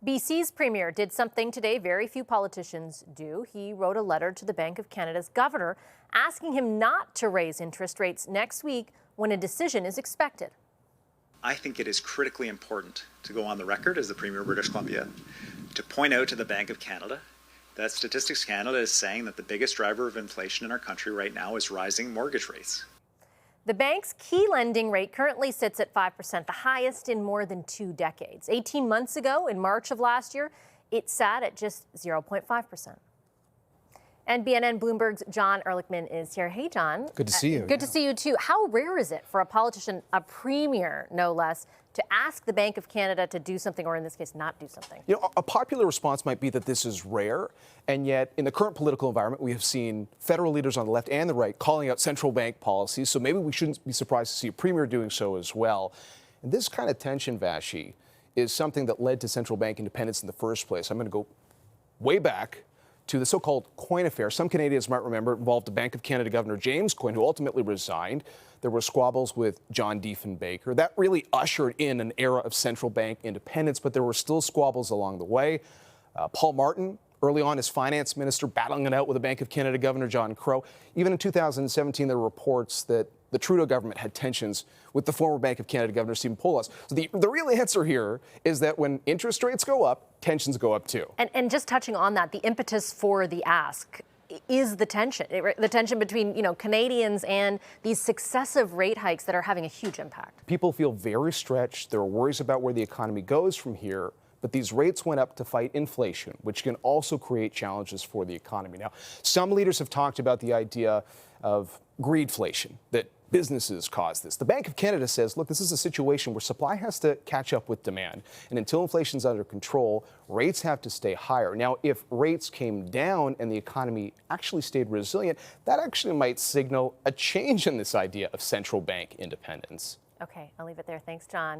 BC's premier did something today very few politicians do. He wrote a letter to the Bank of Canada's governor asking him not to raise interest rates next week when a decision is expected. I think it is critically important to go on the record as the Premier of British Columbia to point out to the Bank of Canada that Statistics Canada is saying that the biggest driver of inflation in our country right now is rising mortgage rates. The bank's key lending rate currently sits at 5%, the highest in more than 2 decades. 18 months ago, in March of last year, it sat at just 0.5%. And BNN Bloomberg's John Ehrlichman is here. Hey, John. Good to see you. Good to see you, too. How rare is it for a politician, a premier, no less, to ask the Bank of Canada to do something, or in this case, not do something? You know, a popular response might be that this is rare, and yet in the current political environment, we have seen federal leaders on the left and the right calling out central bank policies, so maybe we shouldn't be surprised to see a premier doing so as well. And this kind of tension, Vashi, is something that led to central bank independence in the first place. I'm going to go way back to the so-called Coin affair. Some Canadians might remember it involved the Bank of Canada Governor James Coyne, who ultimately resigned. There were squabbles with John Diefenbaker. That really ushered in an era of central bank independence, but there were still squabbles along the way. Paul Martin, early on as finance minister, battling it out with the Bank of Canada Governor John Crow. Even in 2017, there were reports that the Trudeau government had tensions with the former Bank of Canada Governor Stephen Poloz. So the real answer here is that when interest rates go up, tensions go up too. And just touching on that, the impetus for the ask is the tension between, Canadians and these successive rate hikes that are having a huge impact. People feel very stretched. There are worries about where the economy goes from here. But these rates went up to fight inflation, which can also create challenges for the economy. Now, some leaders have talked about the idea of greedflation, that businesses cause this. The Bank of Canada says, look, this is a situation where supply has to catch up with demand. And until inflation's under control, rates have to stay higher. Now, if rates came down and the economy actually stayed resilient, that actually might signal a change in this idea of central bank independence. Okay, I'll leave it there. Thanks, John.